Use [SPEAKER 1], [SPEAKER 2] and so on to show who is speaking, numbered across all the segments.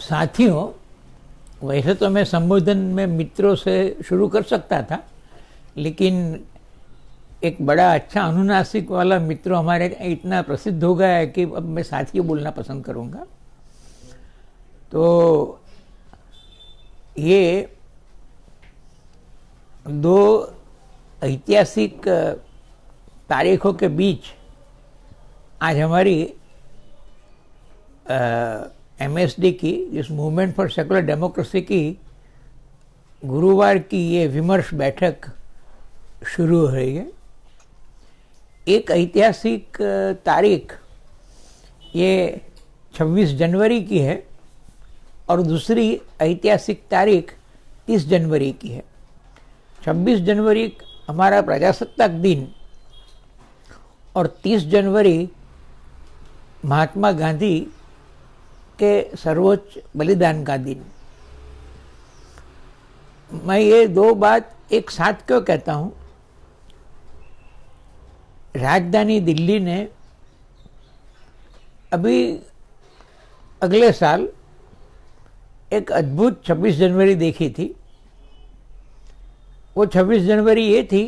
[SPEAKER 1] साथियों, वैसे तो मैं संबोधन में मित्रों से शुरू कर सकता था, लेकिन एक बड़ा अच्छा अनुनासिक वाला मित्र हमारे इतना प्रसिद्ध हो गया है कि अब मैं साथियों बोलना पसंद करूँगा। तो ये दो ऐतिहासिक तारीखों के बीच आज हमारी MSD की, इस मूवमेंट फॉर सेकुलर डेमोक्रेसी की गुरुवार की ये विमर्श बैठक शुरू हो रही है। एक ऐतिहासिक तारीख ये 26 जनवरी की है और दूसरी ऐतिहासिक तारीख 30 जनवरी की है। 26 जनवरी हमारा प्रजासत्ताक दिन और 30 जनवरी महात्मा गांधी के सर्वोच्च बलिदान का दिन। मैं ये दो बात एक साथ क्यों कहता हूँ? राजधानी दिल्ली ने अभी अगले साल एक अद्भुत 26 जनवरी देखी थी। वो 26 जनवरी ये थी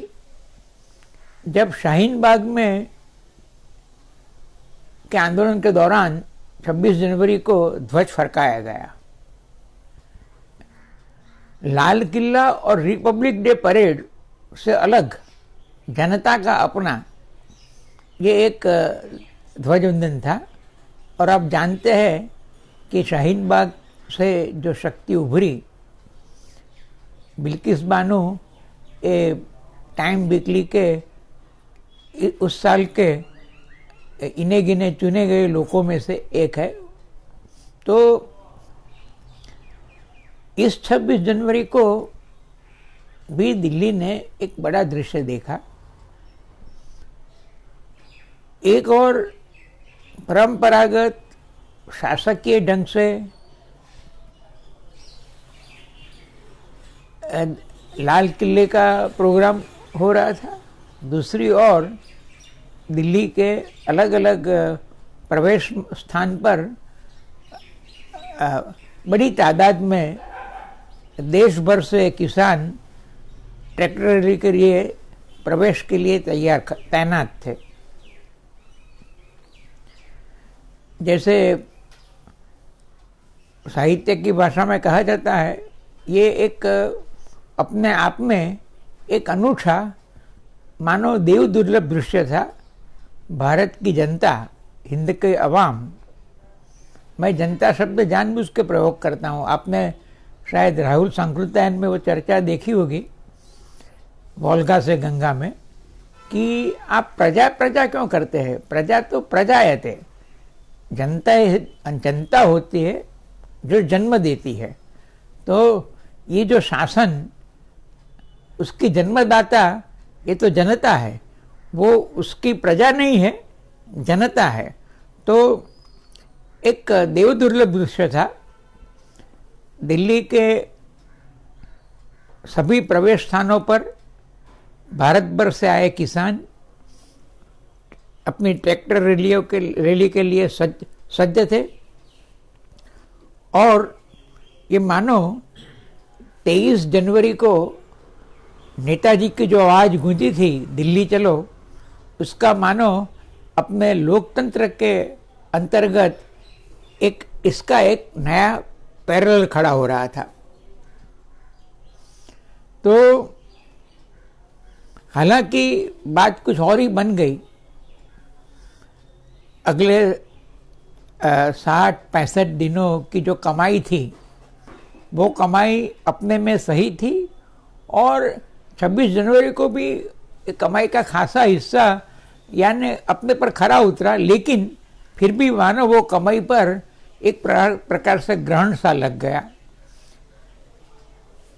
[SPEAKER 1] जब शाहीन बाग में के आंदोलन के दौरान 26 जनवरी को ध्वज फरकाया गया। लाल किला और रिपब्लिक डे परेड से अलग जनता का अपना ये एक ध्वजवंदन था। और आप जानते हैं कि शाहीन बाग से जो शक्ति उभरी, बिल्किस बानो ये टाइम वीकली के उस साल के इन्हें गिने चुने गए लोगों में से एक है। तो इस 26 जनवरी को भी दिल्ली ने एक बड़ा दृश्य देखा। एक और परंपरागत शासकीय ढंग से लाल किले का प्रोग्राम हो रहा था, दूसरी ओर दिल्ली के अलग अलग प्रवेश स्थान पर बड़ी तादाद में देश भर से किसान ट्रैक्टर रैली के लिए प्रवेश के लिए तैनात थे। जैसे साहित्य की भाषा में कहा जाता है, ये एक अपने आप में एक अनूठा मानो देव दुर्लभ दृश्य था। भारत की जनता, हिंद के अवाम, मैं जनता शब्द जानबूझ के प्रयोग करता हूँ। आपने शायद राहुल सांकृत्यायन में वो चर्चा देखी होगी वोल्गा से गंगा में, कि आप प्रजा प्रजा क्यों करते हैं? प्रजा तो प्रजायते, जनता होती है जो जन्म देती है। तो ये जो शासन, उसकी जन्मदाता ये तो जनता है, वो उसकी प्रजा नहीं है, जनता है। तो एक देव दुर्लभ दृश्य था। दिल्ली के सभी प्रवेश स्थानों पर भारत भर से आए किसान अपनी ट्रैक्टर रैली के लिए सज्ज थे। और ये मानो 23 जनवरी को नेताजी की जो आवाज़ गूंजी थी, दिल्ली चलो, उसका मानो अपने लोकतंत्र के अंतर्गत इसका एक नया पैरेलल खड़ा हो रहा था। तो हालांकि बात कुछ और ही बन गई। अगले 60-65 दिनों की जो कमाई थी, वो कमाई अपने में सही थी और 26 जनवरी को भी कमाई का खासा हिस्सा यानी अपने पर खरा उतरा। लेकिन फिर भी मानो वो कमाई पर एक प्रकार से ग्रहण सा लग गया।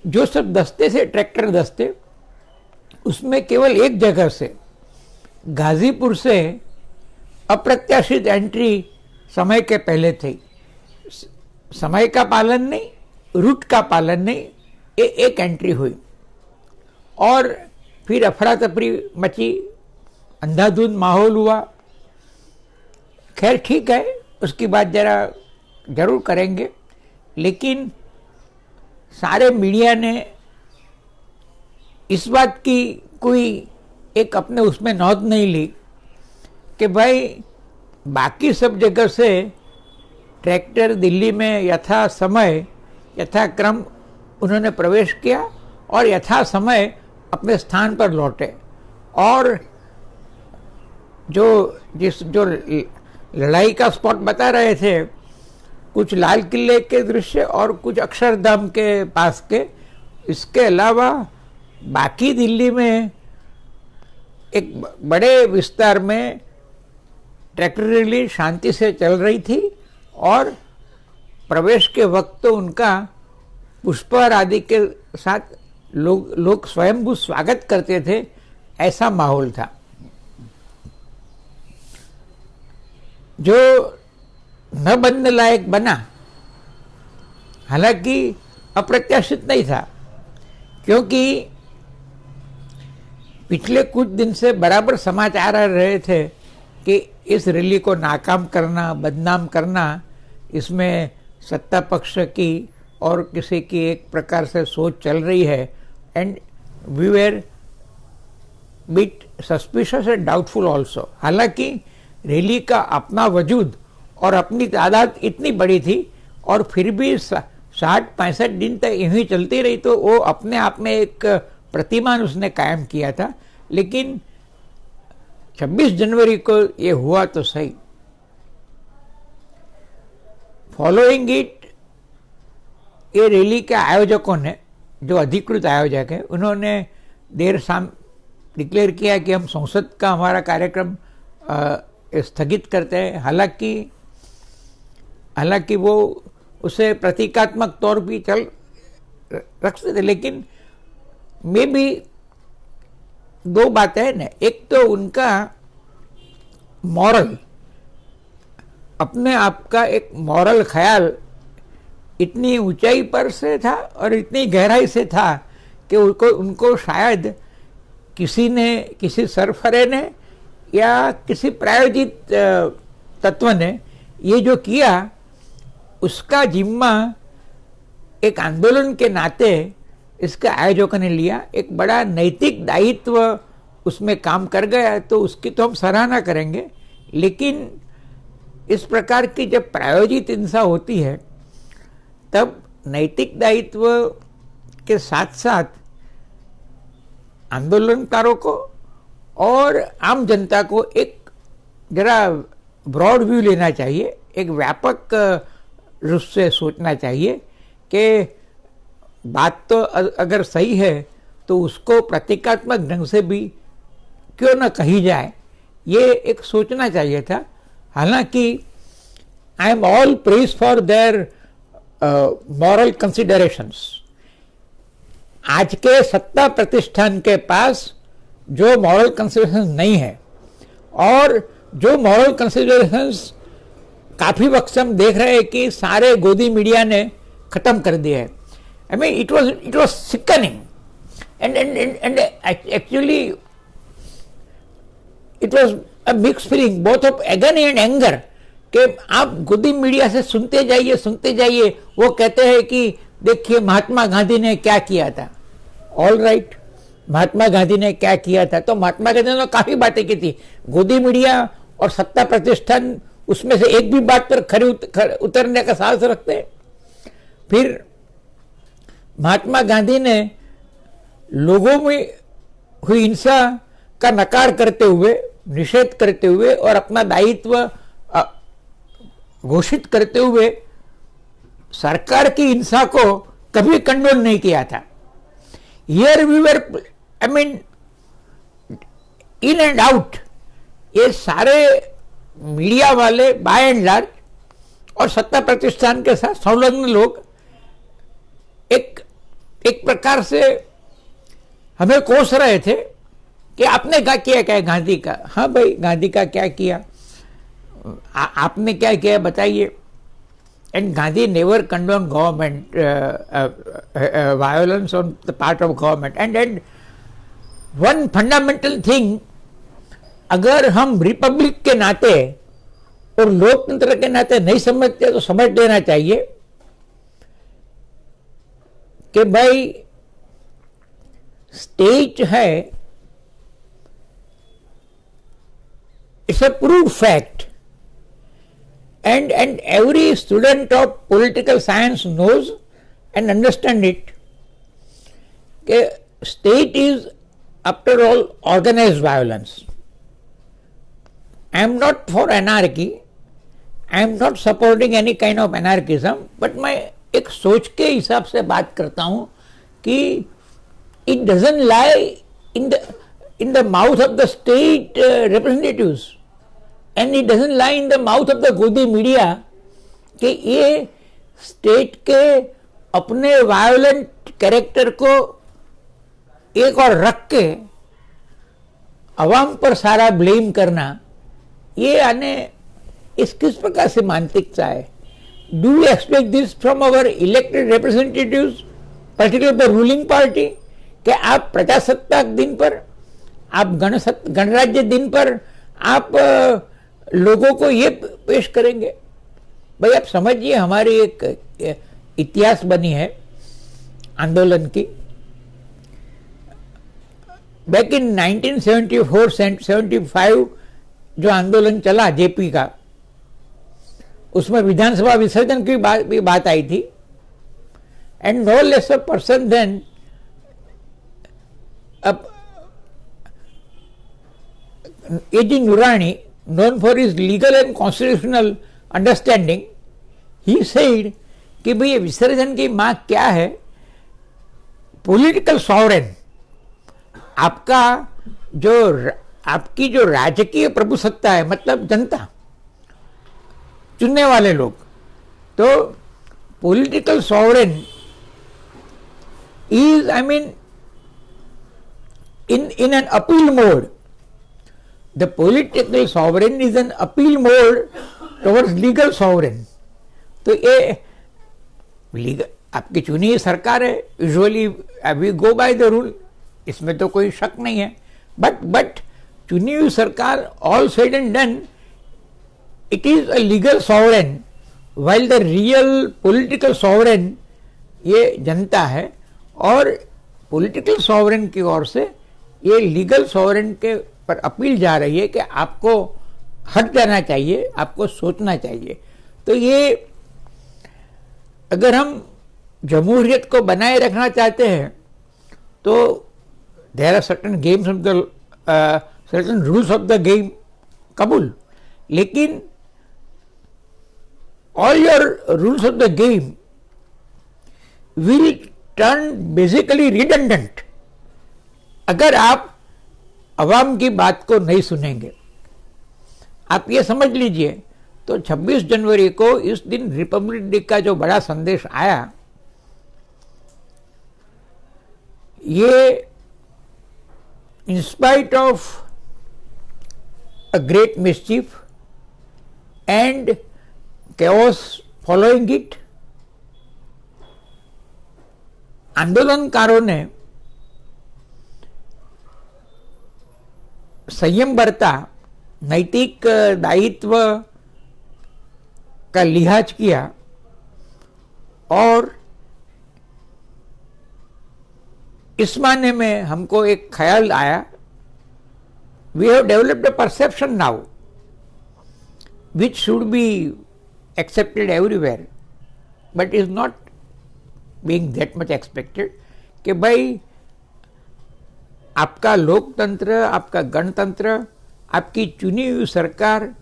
[SPEAKER 1] जो सब दस्ते से ट्रैक्टर दस्ते, उसमें केवल एक जगह से, गाजीपुर से अप्रत्याशित एंट्री समय के पहले थी। समय का पालन नहीं, रूट का पालन नहीं, एक एंट्री हुई और फिर अफरा तफरी मची, अंधाधुंध माहौल हुआ। खैर ठीक है, उसकी बात जरा जरूर करेंगे। लेकिन सारे मीडिया ने इस बात की कोई एक अपने उसमें नोट नहीं ली कि भाई बाकी सब जगह से ट्रैक्टर दिल्ली में यथा समय यथा क्रम उन्होंने प्रवेश किया और यथा समय अपने स्थान पर लौटे, और जो लड़ाई का स्पॉट बता रहे थे, कुछ लाल किले के दृश्य और कुछ अक्षरधाम के पास के, इसके अलावा बाकी दिल्ली में एक बड़े विस्तार में ट्रैक्टर रैली शांति से चल रही थी और प्रवेश के वक्त तो उनका पुष्पहार आदि के साथ लोग स्वयंभू स्वागत करते थे, ऐसा माहौल था जो न बनने लायक बना। हालांकि अप्रत्याशित नहीं था, क्योंकि पिछले कुछ दिन से बराबर समाचार आ रहे थे कि इस रैली को नाकाम करना, बदनाम करना, इसमें सत्ता पक्ष की और किसी की एक प्रकार से सोच चल रही है, and we were bit suspicious and doubtful also. हालांकि रैली का अपना वजूद और अपनी तादाद इतनी बड़ी थी और फिर भी 60-65 दिन तक यूं चलती रही, तो वो अपने आप में एक प्रतिमान उसने कायम किया था। लेकिन 26 जनवरी को ये हुआ तो सही। फॉलोइंग इट, ये रैली के आयोजकों ने, जो अधिकृत आयोजक है, उन्होंने देर शाम डिक्लेयर किया कि हम संसद का हमारा कार्यक्रम स्थगित करते हैं। हालांकि वो उसे प्रतीकात्मक तौर भी रखते थे, लेकिन मे भी दो बातें हैं ना। एक तो उनका मॉरल, अपने आप का एक मॉरल ख्याल इतनी ऊंचाई पर से था और इतनी गहराई से था कि उनको शायद किसी सरफरे ने या किसी प्रायोजित तत्व ने ये जो किया, उसका जिम्मा एक आंदोलन के नाते इसके आयोजकों ने लिया। एक बड़ा नैतिक दायित्व उसमें काम कर गया, तो उसकी तो हम सराहना करेंगे। लेकिन इस प्रकार की जब प्रायोजित हिंसा होती है, तब नैतिक दायित्व के साथ साथ आंदोलनकारों को और आम जनता को एक जरा ब्रॉड व्यू लेना चाहिए, एक व्यापक रूप से सोचना चाहिए कि बात तो अगर सही है तो उसको प्रतीकात्मक ढंग से भी क्यों न कही जाए, ये एक सोचना चाहिए था। हालांकि I am all praise for their moral considerations. आज के सत्ता प्रतिष्ठान के पास जो मॉरल कंसिडरेशंस नहीं है, और जो मॉरल कंसिडरेशंस काफी वक्त से हम देख रहे हैं कि सारे गोदी मीडिया ने खत्म कर दिया है। I mean, it was sickening, and actually it was a mixed feeling, both of agony and anger, कि आप गोदी मीडिया से सुनते जाइए, वो कहते हैं कि देखिए महात्मा गांधी ने क्या किया था। ऑल राइट, महात्मा गांधी ने क्या किया था, तो महात्मा गांधी ने काफी बातें की थी। गोदी मीडिया और सत्ता प्रतिष्ठान उसमें से एक भी बात पर खरे उतरने का साहस रखते हैं। फिर महात्मा गांधी ने लोगों में हुई हिंसा का नकार करते हुए, निषेध करते हुए और अपना दायित्व घोषित करते हुए सरकार की हिंसा को कभी कंडोन नहीं किया था। Here we were, I mean, in and out, ये सारे मीडिया वाले बाय एंड लार्ज और सत्ता प्रतिष्ठान के साथ संलग्न लोग एक प्रकार से हमें कोस रहे थे कि आपने क्या किया गांधी का। हाँ भाई, गांधी का क्या किया, आपने क्या किया बताइए। And Gandhi never condone government violence on the part of government. And one fundamental thing, अगर हम रिपब्लिक के नाते और लोकतंत्र के नाते नहीं समझते तो समझ लेना चाहिए कि भाई स्टेट है, it's a proved fact, and every student of political science knows and understand it कि state is after all organized violence. I am not for anarchy, I am not supporting any kind of anarchism, but मैं एक सोच के हिसाब से बात करता हूँ कि it doesn't lie in the mouth of the state representatives and it doesn't lie in the mouth of the गोदी मीडिया कि ये स्टेट के अपने वायोलेंट कैरेक्टर को एक और रख के अवाम पर सारा ब्लेम करना, ये आने इस किस प्रकार से मानसिकता है? Do you expect this from our elected representatives, particular the ruling party, कि आप प्रजासत्ताक दिन पर, आप गणराज्य दिन पर आप लोगों को ये पेश करेंगे? भाई आप समझिए, हमारी एक इतिहास बनी है आंदोलन की। बैक इन 1974-75 जो आंदोलन चला जेपी का, उसमें विधानसभा विसर्जन की भी बात आई थी। And no less a person than A.G. Nurani, known for his legal and constitutional understanding, he said कि भाई विसर्जन की मांग क्या है? पॉलिटिकल सॉवरेन, आपकी जो राजकीय प्रभुसत्ता है, मतलब जनता, चुनने वाले लोग, तो political sovereign is, I mean, in an appeal mode. The political sovereign is an appeal mode towards legal sovereign. तो ये लीगल आपकी चुनी हुई सरकार है, usually we go by the rule, इसमें तो कोई शक नहीं है। बट चुनी हुई सरकार, all said and done, it is a legal sovereign, while the real political sovereign ये जनता है। और पॉलिटिकल सॉवरेन की ओर से ये लीगल सॉवरेन के पर अपील जा रही है कि आपको हट जाना चाहिए, आपको सोचना चाहिए। तो ये अगर हम जमहूरियत को बनाए रखना चाहते हैं तो there are certain games of the certain rules of the game, कबूल, लेकिन all your rules of the game will turn basically redundant अगर आप अवाम की बात को नहीं सुनेंगे। आप ये समझ लीजिए, तो 26 जनवरी को इस दिन रिपब्लिक डे का जो बड़ा संदेश आया, ये in spite of a great mischief and chaos following it, आंदोलनकारों ने संयम बरता, नैतिक दायित्व का लिहाज किया और इस मायने में हमको एक ख्याल आया, we have developed a perception now which should be accepted everywhere but is not being that much expected, कि भाई आपका लोकतंत्र, आपका गणतंत्र, आपकी चुनी हुई सरकार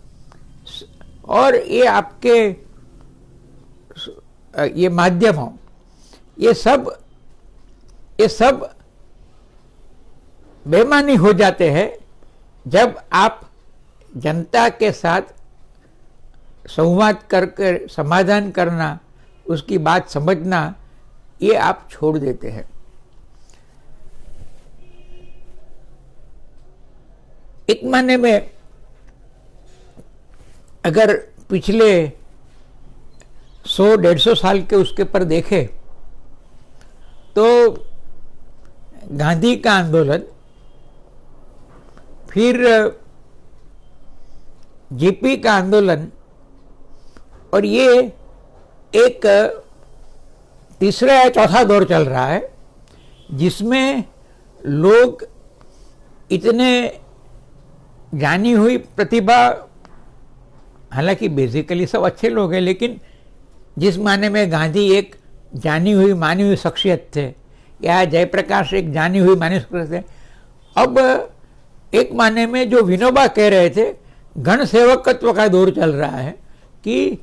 [SPEAKER 1] और ये आपके ये माध्यम हो, ये सब बेमानी हो जाते हैं जब आप जनता के साथ संवाद करके समाधान करना, उसकी बात समझना, ये आप छोड़ देते हैं। एक मायने में अगर पिछले 100-150 साल के उसके पर देखें तो गांधी का आंदोलन, फिर जेपी का आंदोलन, और ये एक तीसरा या चौथा दौर चल रहा है जिसमें लोग इतने जानी हुई प्रतिभा, हालांकि बेसिकली सब अच्छे लोग हैं, लेकिन जिस माने में गांधी एक जानी हुई मानी हुई शख्सियत थे या जयप्रकाश एक जानी हुई मानी शख्सियत थे, अब एक माने में जो विनोबा कह रहे थे गण सेवकत्व का दौर चल रहा है कि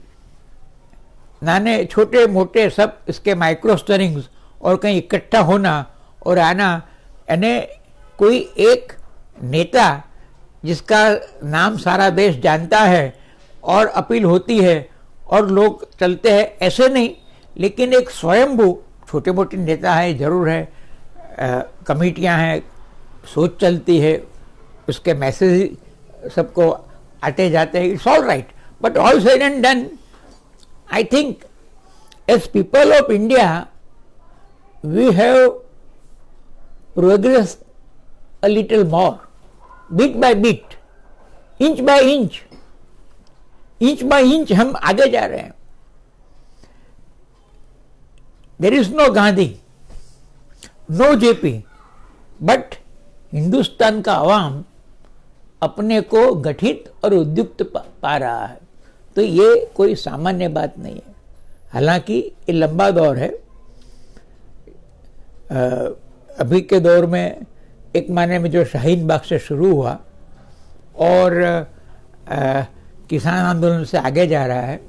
[SPEAKER 1] नाने छोटे मोटे सब इसके माइक्रो स्टरिंग्स और कहीं इकट्ठा होना और आना, यानी कोई एक नेता जिसका नाम सारा देश जानता है और अपील होती है और लोग चलते हैं, ऐसे नहीं, लेकिन एक स्वयंभू छोटे मोटे नेता है, जरूर है, कमेटियां हैं, सोच चलती है, उसके मैसेज सबको आते जाते हैं, it's all right, but all said and done, I think as people of India, we have progressed a little more, bit by bit, inch by inch हम आगे जा रहे हैं. There is no Gandhi, no JP, but Hindustan का अवाम अपने को गठित और उद्युक्त पा रहा है. तो ये कोई सामान्य बात नहीं है. हालांकि ये लंबा दौर है. अभी के दौर में एक माने में जो शाहीन बाग से शुरू हुआ और किसान आंदोलन से आगे जा रहा है.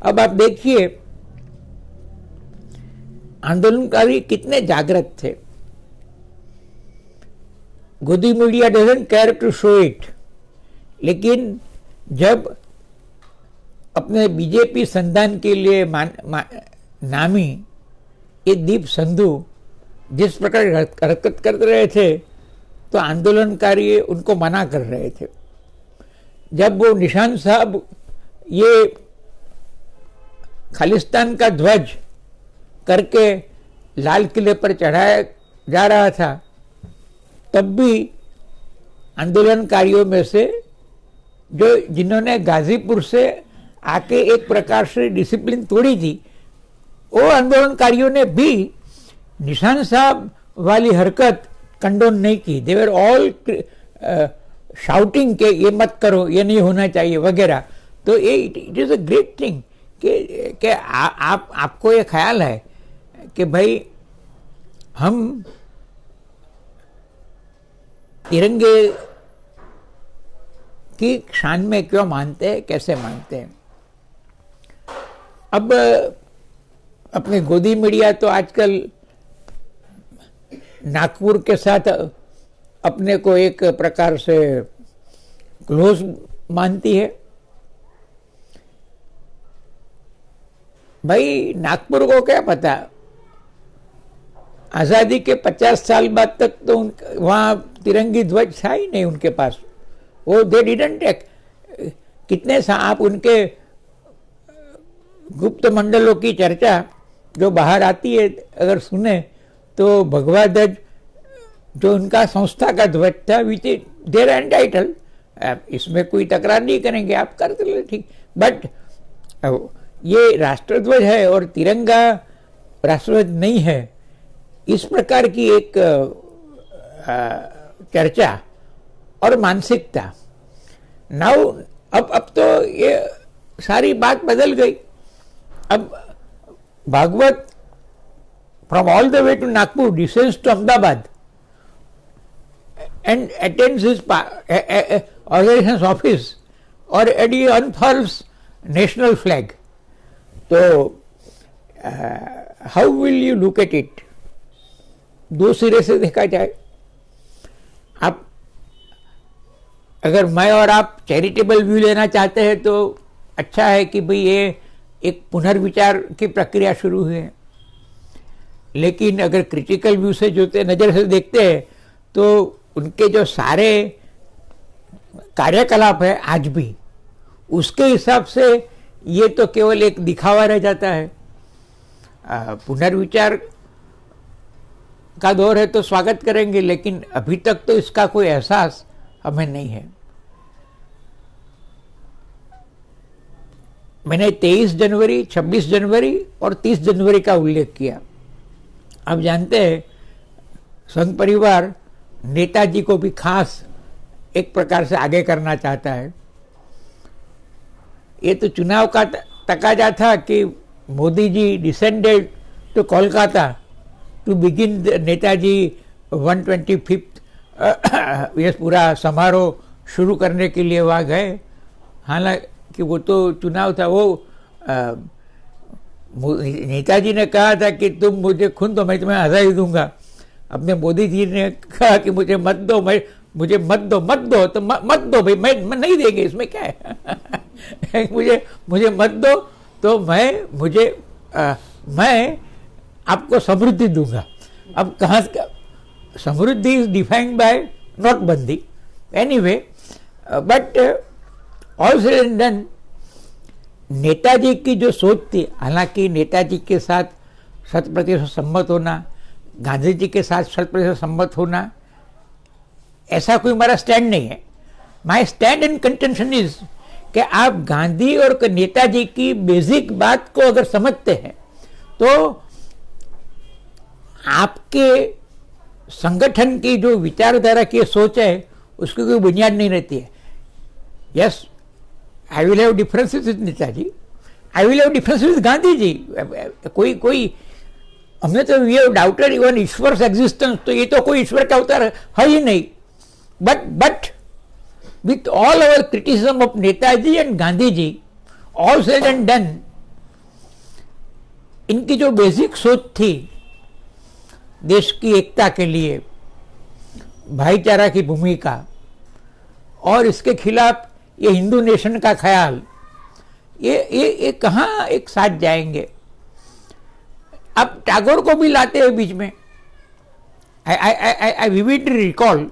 [SPEAKER 1] अब आप देखिए आंदोलनकारी कितने जागृत थे. गोदी media doesn't care to show it, लेकिन जब अपने बीजेपी संधान के लिए नामी ये दीप संधू जिस प्रकार हरकत कर रहे थे तो आंदोलनकारी उनको मना कर रहे थे. जब वो निशान साहब ये खालिस्तान का ध्वज करके लाल किले पर चढ़ाया जा रहा था, तब भी आंदोलनकारियों में से जो जिन्होंने गाजीपुर से आके एक प्रकार से डिसिप्लिन तोड़ी थी, वो आंदोलनकारियों ने भी निशान साहब वाली हरकत कंडोन नहीं की. दे वर ऑल शाउटिंग के ये मत करो, ये नहीं होना चाहिए वगैरह. तो ये it is a great thing कि आपको ये ख्याल है कि भाई हम तिरंगे की शान में क्यों मानते हैं, कैसे मानते हैं. अब अपने गोदी मीडिया तो आजकल नागपुर के साथ अपने को एक प्रकार से क्लोज मानती है. भाई नागपुर को क्या पता, आज़ादी के 50 साल बाद तक तो वहाँ तिरंगी ध्वज था ही नहीं उनके पास. वो दे डिडंट टेक. कितने आप उनके गुप्त मंडलों की चर्चा जो बाहर आती है अगर सुने तो भगवा ध्वज जो उनका संस्था का ध्वज था, विच देर एंटाइटल, इसमें कोई तकरार नहीं करेंगे, आप करते ले ठीक. बट ये राष्ट्रध्वज है और तिरंगा राष्ट्रध्वज नहीं है, इस प्रकार की एक चर्चा और मानसिकता. नाउ अब तो ये सारी बात बदल गई. अब Bhagwat from all the way to Nagpur descends to Ahmedabad and attends his organization's office or he unfurls national flag. So how will you look at it? दो सिरे से देखा जाए. आप अगर मैं और आप चैरिटेबल व्यू लेना चाहते हैं तो अच्छा है कि भाई ये एक पुनर्विचार की प्रक्रिया शुरू हुई है. लेकिन अगर क्रिटिकल व्यू से जो नज़र से देखते हैं तो उनके जो सारे कार्यकलाप है आज भी, उसके हिसाब से ये तो केवल एक दिखावा रह जाता है. पुनर्विचार का दौर है तो स्वागत करेंगे, लेकिन अभी तक तो इसका कोई एहसास हमें नहीं है. मैंने 23 जनवरी, 26 जनवरी और 30 जनवरी का उल्लेख किया। आप जानते हैं संघ परिवार नेताजी को भी खास एक प्रकार से आगे करना चाहता है। ये तो चुनाव का तकाजा था कि Modi ji descended to Kolkata to begin Netaji 125th ये पूरा समारोह शुरू करने के लिए वहाँ गए। हालांकि वो तो चुनाव था, वो नेताजी ने कहा था कि तुम मुझे खून दो, मैं तुम्हें आज़ादी दूंगा। अपने मोदी जी ने कहा कि मुझे मत दो, मुझे मत दो तो मत दो भाई, मैं नहीं देंगे, इसमें क्या है मुझे मत दो तो मैं आपको समृद्धि दूंगा। अब कहाँ समृद्धि इज डिफाइंड बाय नोटबंदी anyway, but all said and done Netaji की जो सोच थी, हालांकि नेताजी के साथ 100% सम्मत होना, गांधी जी के साथ 100% सम्मत होना, ऐसा कोई हमारा स्टैंड नहीं है। My stand and contention is कि आप गांधी और नेताजी की बेसिक बात को अगर समझते हैं तो आपके संगठन की जो विचारधारा की सोच है उसकी कोई बुनियाद नहीं रहती है। Yes, I will have differences with Netaji, I will have differences with Gandhi ji. कोई हमने तो we have doubted even Ishwar existence, तो ये तो कोई ईश्वर का अवतार है ही नहीं। But with all our criticism of Netaji and Gandhi ji, all said and done, इनकी जो बेसिक सोच थी देश की एकता के लिए, भाईचारा की भूमिका और इसके खिलाफ ये हिंदू नेशन का ख्याल, ये कहाँ एक साथ जाएंगे। अब टैगोर को भी लाते हैं बीच में। आई विविडली रिकॉल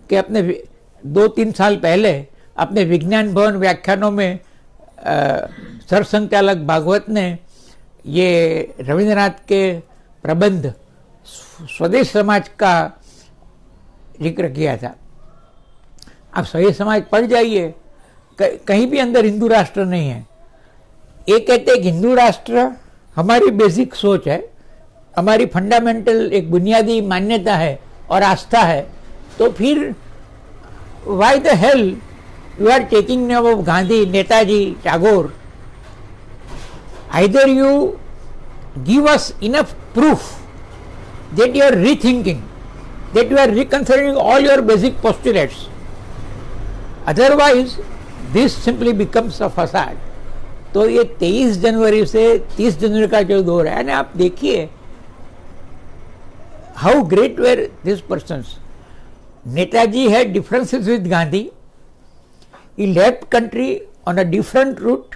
[SPEAKER 1] कि अपने 2-3 साल पहले अपने विज्ञान भवन व्याख्यानों में सरसंघचालक भागवत ने ये रविंद्रनाथ के प्रबंध स्वदेश समाज का जिक्र किया था। आप स्वदेश समाज पढ़ जाइए, कहीं भी अंदर हिंदू राष्ट्र नहीं है। ये कहते हैं कि हिंदू राष्ट्र हमारी बेसिक सोच है, हमारी फंडामेंटल एक बुनियादी मान्यता है और आस्था है। तो फिर why the hell you are taking name of Gandhi, Netaji, Tagore? Either you give us enough proof that you are rethinking, that you are reconsidering all your basic postulates. Otherwise, this simply becomes a facade. तो ये 23 जनवरी से 30 जनवरी का जो दौर है, आप देखिए how great were these persons. Netaji had differences with Gandhi. He left country on a different route.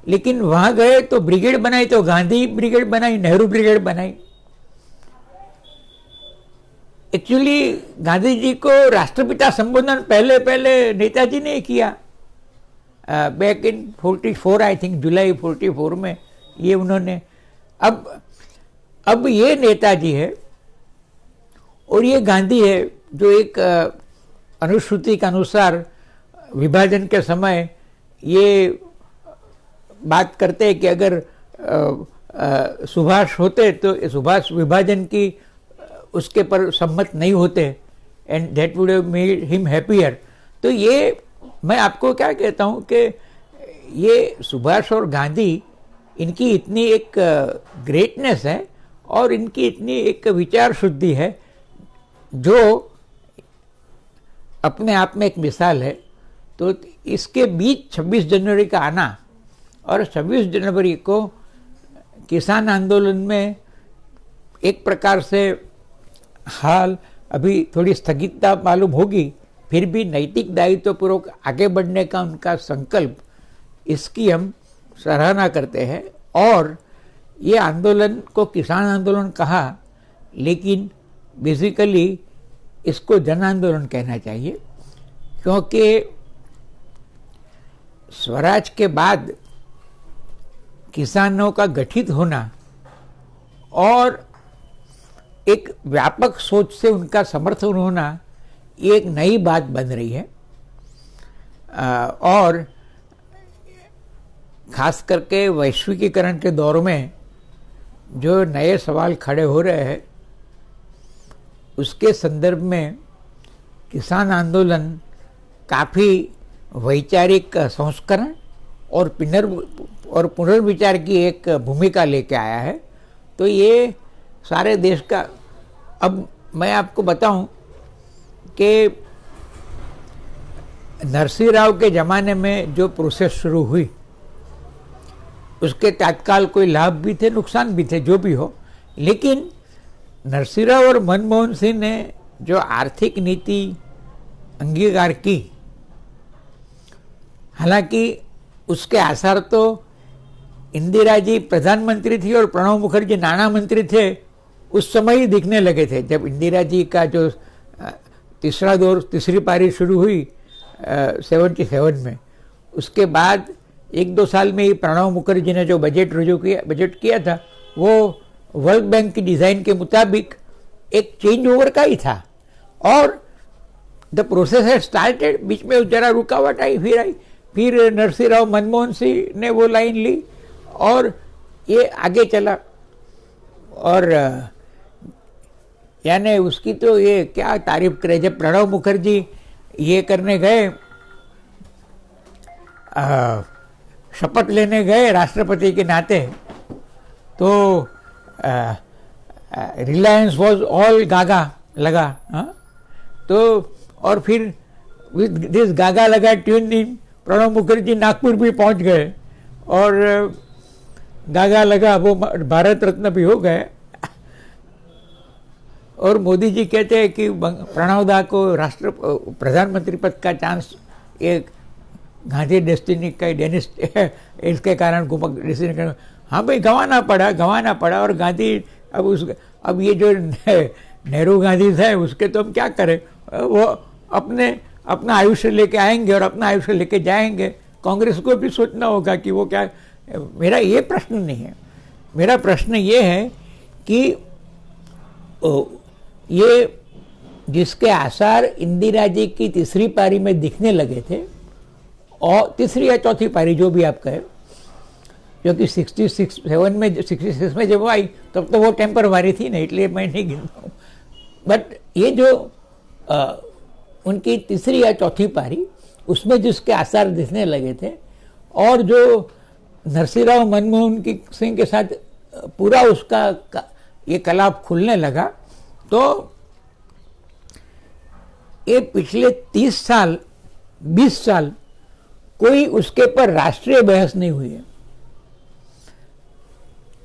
[SPEAKER 1] लेकिन वहां गए तो ब्रिगेड बनाई, तो गांधी ब्रिगेड बनाई, नेहरू ब्रिगेड बनाई। एक्चुअली गांधी जी को राष्ट्रपिता संबोधन पहले नेताजी ने किया बैक इन 44, आई थिंक जुलाई 44 में ये उन्होंने। अब ये नेताजी है और ये गांधी है जो एक अनुश्रुति के अनुसार विभाजन के समय ये बात करते हैं कि अगर सुभाष होते तो सुभाष विभाजन की उसके पर सम्मत नहीं होते and that would have made him happier. तो ये मैं आपको क्या कहता हूँ कि ये सुभाष और गांधी, इनकी इतनी एक ग्रेटनेस है और इनकी इतनी एक विचार शुद्धि है जो अपने आप में एक मिसाल है। तो इसके बीच 26 जनवरी का आना और 26 जनवरी को किसान आंदोलन में एक प्रकार से हाल अभी थोड़ी स्थगितता मालूम होगी, फिर भी नैतिक दायित्वपूर्वक आगे बढ़ने का उनका संकल्प, इसकी हम सराहना करते हैं। और ये आंदोलन को किसान आंदोलन कहा, लेकिन बेसिकली इसको जन आंदोलन कहना चाहिए, क्योंकि स्वराज के बाद किसानों का गठित होना और एक व्यापक सोच से उनका समर्थन होना, ये एक नई बात बन रही है। और खास करके वैश्विकीकरण के दौर में जो नए सवाल खड़े हो रहे हैं उसके संदर्भ में किसान आंदोलन काफ़ी वैचारिक संस्करण और पुनर्विचार की एक भूमिका लेके आया है। तो ये सारे देश का, अब मैं आपको बताऊं कि नरसिंह राव के ज़माने में जो प्रोसेस शुरू हुई उसके तत्काल कोई लाभ भी थे, नुकसान भी थे, जो भी हो, लेकिन नरसिंह राव और मनमोहन सिंह ने जो आर्थिक नीति अंगीकार की, हालांकि उसके आसार तो इंदिरा जी प्रधानमंत्री थी और प्रणब मुखर्जी नाना मंत्री थे उस समय ही दिखने लगे थे। जब इंदिरा जी का जो तीसरी पारी शुरू हुई 77 में, उसके बाद 1-2 साल में ही प्रणब मुखर्जी ने जो बजट किया था वो वर्ल्ड बैंक की डिज़ाइन के मुताबिक एक चेंज ओवर का ही था और द प्रोसेस है स्टार्टेड। बीच में जरा रुकावट आई, फिर नरसिंह राव मनमोहन सिंह ने वो लाइन ली और ये आगे चला। और यानी उसकी तो ये क्या तारीफ करे, जब प्रणब मुखर्जी ये करने गए, शपथ लेने गए राष्ट्रपति के नाते, तो रिलायंस वॉज ऑल गागा लगा। तो और फिर विद दिस गागा लगा ट्यून इन प्रणब मुखर्जी नागपुर भी पहुंच गए और गागा लगा, वो भारत रत्न भी हो गए। और मोदी जी कहते हैं कि प्रणब दा को प्रधानमंत्री पद का चांस एक गांधी डेस्टिनी का इसके कारण डेस्टिनी, हाँ भाई गंवाना पड़ा और गांधी अब ये जो नेहरू गांधी थे उसके तो हम क्या करें, वो अपना आयुष्य लेके आएंगे और अपना आयुष्य लेके जाएंगे। कांग्रेस को भी सोचना होगा कि वो क्या। मेरा ये प्रश्न नहीं है, मेरा प्रश्न ये है कि ये जिसके आसार इंदिरा जी की तीसरी पारी में दिखने लगे थे, और तीसरी या चौथी पारी जो भी आप कहें, जो कि 66 में जब वो आई तब तो वो टेम्परवारी थी ना, इसलिए मैं नहीं गिनता हूँ। बट ये जो उनकी तीसरी या चौथी पारी, उसमें जिसके आसार दिखने लगे थे और जो नरसिंह राव मनमोहन सिंह के साथ पूरा उसका ये कलाप खुलने लगा, तो ये पिछले 30 साल 20 साल कोई उसके पर राष्ट्रीय बहस नहीं हुई है।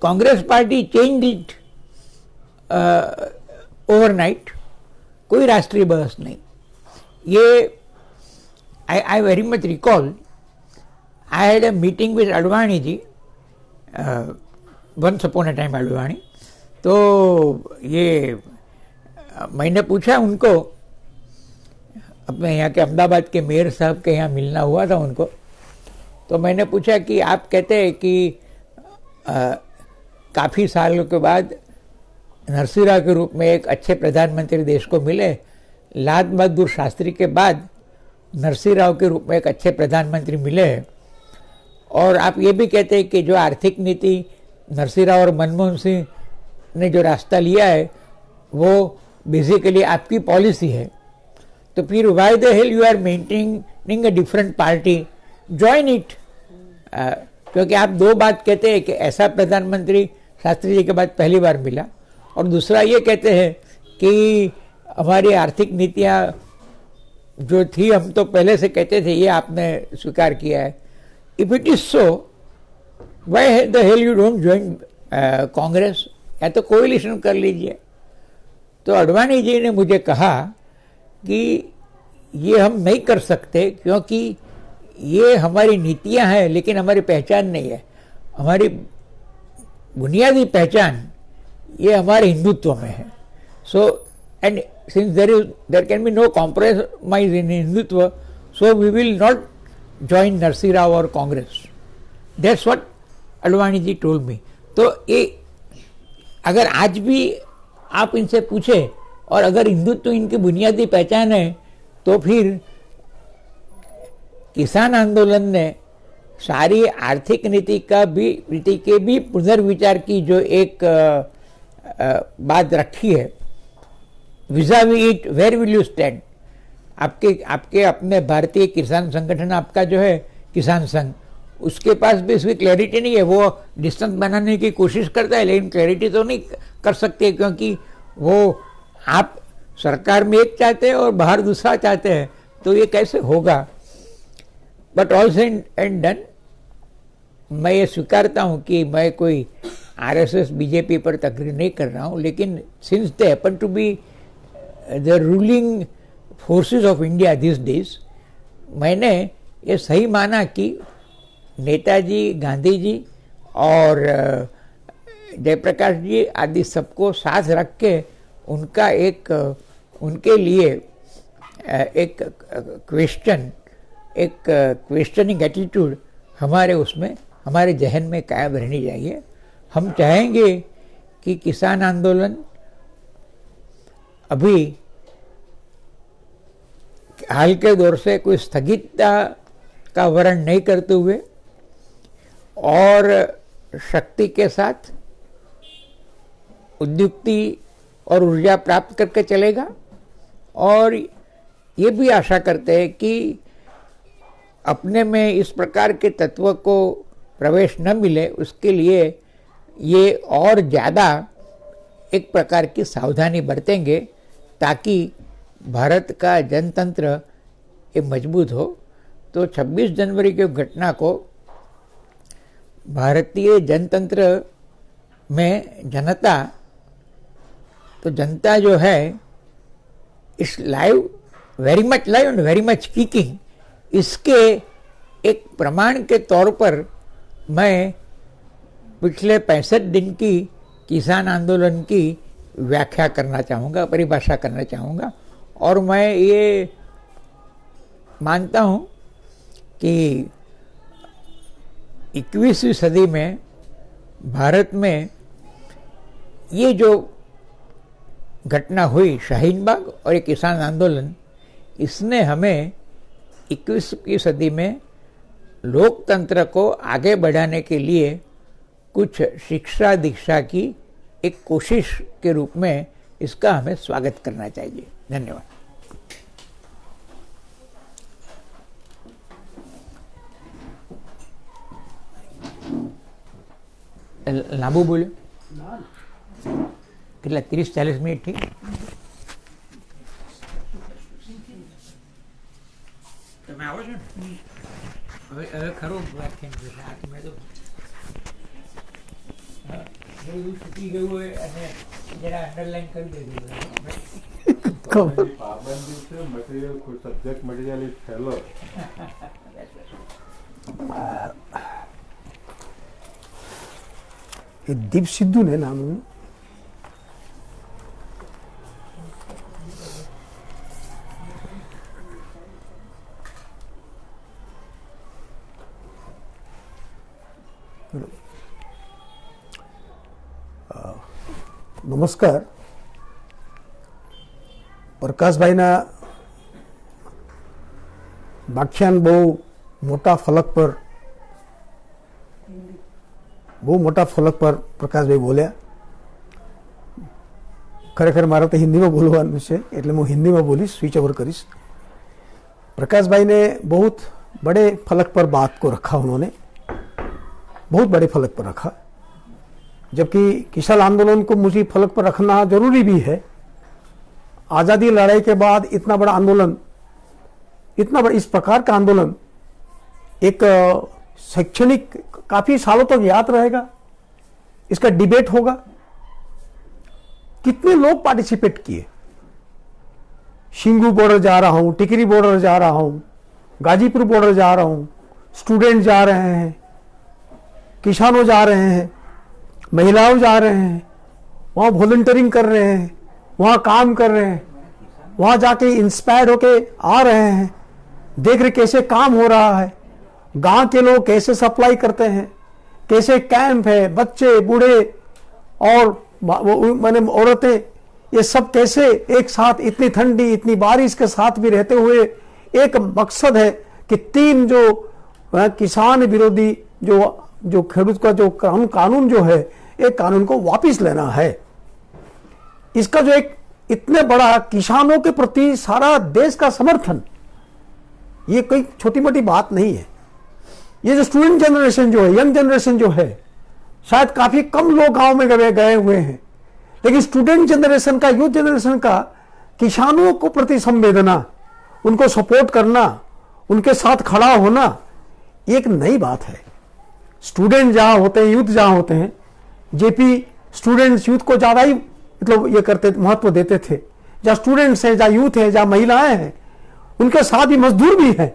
[SPEAKER 1] Congress party change it overnight, कोई राष्ट्रीय बहस नहीं। ये I very much recall, I had a meeting with Advani ji, once upon a time Advani. तो ये मैंने पूछा उनको, अपने यहाँ के अहमदाबाद के मेयर साहब के यहाँ मिलना हुआ था उनको, तो मैंने पूछा कि आप कहते हैं कि काफ़ी सालों के बाद नरसिंह राव के रूप में एक अच्छे प्रधानमंत्री देश को मिले, लाल बहादुर शास्त्री के बाद नरसिंह राव के रूप में एक अच्छे प्रधानमंत्री मिले हैं, और आप ये भी कहते हैं कि जो आर्थिक नीति नरसिंह राव और मनमोहन सिंह ने जो रास्ता लिया है वो बेसिकली आपकी पॉलिसी है, तो फिर why the hell you are maintaining a different party, join it. क्योंकि आप दो बात कहते हैं कि ऐसा प्रधानमंत्री शास्त्री जी के बाद पहली बार मिला, और दूसरा ये कहते हैं कि हमारी आर्थिक नीतियाँ जो थी हम तो पहले से कहते थे, ये आपने स्वीकार किया है। If it is so, why the hell you don't join Congress, या तो कोएलिशन कर लीजिए। तो अडवाणी जी ने मुझे कहा कि ये हम नहीं कर सकते क्योंकि ये हमारी नीतियां हैं लेकिन हमारी पहचान नहीं है। हमारी बुनियादी पहचान ये हमारे हिंदुत्व में है। So and since there can be no compromise in Hindutva, so we will not join Narasimha Rao और Congress. That's what Advani ji told me. तो ये अगर आज भी आप इनसे पूछे और अगर हिंदुत्व इनकी बुनियादी पहचान है, तो फिर किसान आंदोलन ने सारी आर्थिक नीति के भी पुनर्विचार की जो एक बात रखी है, vis-a-vis it where will you stand. आपके अपने भारतीय किसान संगठन, आपका जो है किसान संघ, उसके पास भी इसकी क्लैरिटी नहीं है। वो डिस्टेंस बनाने की कोशिश करता है, लेकिन क्लैरिटी तो नहीं कर सकते, क्योंकि वो आप सरकार में एक चाहते हैं और बाहर दूसरा चाहते हैं, तो ये कैसे होगा। But all said and done, मैं ये स्वीकारता हूँ कि मैं कोई आरएसएस बीजेपी पर तकरीर नहीं कर रहा हूँ, लेकिन since they happen to be the ruling forces of India these days, मैंने ये सही माना कि नेताजी, गांधी जी और जयप्रकाश जी आदि सबको साथ रख के उनका उनके लिए एक क्वेश्चनिंग एटीट्यूड हमारे जहन में कायम रहनी चाहिए। हम चाहेंगे कि किसान आंदोलन अभी हाल के दौर से कोई स्थगितता का वर्ण नहीं करते हुए और शक्ति के साथ उद्युक्ति और ऊर्जा प्राप्त करके चलेगा। और ये भी आशा करते हैं कि अपने में इस प्रकार के तत्व को प्रवेश न मिले, उसके लिए ये और ज़्यादा एक प्रकार की सावधानी बरतेंगे, ताकि भारत का जनतंत्र ये मजबूत हो। तो 26 जनवरी की घटना को भारतीय जनतंत्र में जनता जो है इस very much live and very much kicking, इसके एक प्रमाण के तौर पर मैं पिछले 65 दिन की किसान आंदोलन की व्याख्या करना चाहूँगा, परिभाषा करना चाहूँगा। और मैं ये मानता हूँ कि 21वीं सदी में भारत में ये जो घटना हुई शाहीन बाग और ये किसान आंदोलन, इसने हमें 21वीं सदी में लोकतंत्र को आगे बढ़ाने के लिए कुछ शिक्षा दीक्षा की एक कोशिश के रूप में इसका हमें स्वागत करना चाहिए। धन्यवाद। લાંબુ બોલ્યો કેટલા 30-40 મિનિટ થી તમે આવો છો ને હવે ખરો વ્યાખ્યાન છે આ તો મેં તો બધું છૂટી ગયું હોય અને જરા અંડરલાઈન કરી દીધું
[SPEAKER 2] પાબંદી છે મટીરિયલ કોઈ સબ્જેક્ટ મટીરિયલ ઇઝ ફેલો
[SPEAKER 3] એ દીપ સિદ્ધુ ને નામનું નમસ્કાર. પ્રકાશભાઈના વ્યાખ્યાન બહુ મોટા ફલક પર પ્રકાશભાઈ બોલ્યા. ખરેખર મારે તો હિન્દીમાં બોલવાનું છે એટલે હું હિન્દીમાં બોલીશ, સ્વિચ ઓવર કરીશ. प्रकाश भाई ने बहुत बड़े फलक पर बात को रखा, उन्होंने बहुत बड़े फलक पर रखा, जबकि किसान आंदोलन को मुझे फलक पर रखना जरूरी भी है। आज़ादी लड़ाई के बाद इतना बड़ा आंदोलन, इतना बड़ा इस प्रकार का आंदोलन एक शैक्षणिक काफी सालों तक याद रहेगा, इसका डिबेट होगा। कितने लोग पार्टिसिपेट किए, शिंगू बॉर्डर जा रहा हूं, टिकरी बॉर्डर जा रहा हूं, गाजीपुर बॉर्डर जा रहा हूं, स्टूडेंट जा रहे हैं, किसानों जा रहे हैं, महिलाओं जा रहे हैं, वहां वॉलंटियरिंग कर रहे हैं, वहां काम कर रहे हैं, वहां जाके इंस्पायर्ड होके आ रहे हैं, देख रहे कैसे काम हो रहा है, गांव के लोग कैसे सप्लाई करते हैं, कैसे कैंप है, बच्चे बूढ़े और माने औरतें, ये सब कैसे एक साथ इतनी ठंडी इतनी बारिश के साथ भी रहते हुए एक मकसद है कि तीन जो वह किसान विरोधी जो खेडूत का जो कानून जो है, एक कानून को वापस लेना है। इसका जो एक इतने बड़ा किसानों के प्रति सारा देश का समर्थन, ये कोई छोटी मोटी बात नहीं है। ये जो स्टूडेंट जनरेशन जो है, यंग जनरेशन जो है, शायद काफी कम लोग गांव में गए हुए हैं, लेकिन स्टूडेंट जनरेशन का, यूथ जनरेशन का किसानों को प्रति संवेदना, उनको सपोर्ट करना, उनके साथ खड़ा होना, एक नई बात है। स्टूडेंट जहां होते हैं, यूथ जहां होते हैं, जेपी स्टूडेंट्स यूथ को ज्यादा ही मतलब ये करते, महत्व देते थे। जहां स्टूडेंट्स हैं, जहां यूथ है, जहां महिलाएं हैं, उनके साथ ही मजदूर भी हैं।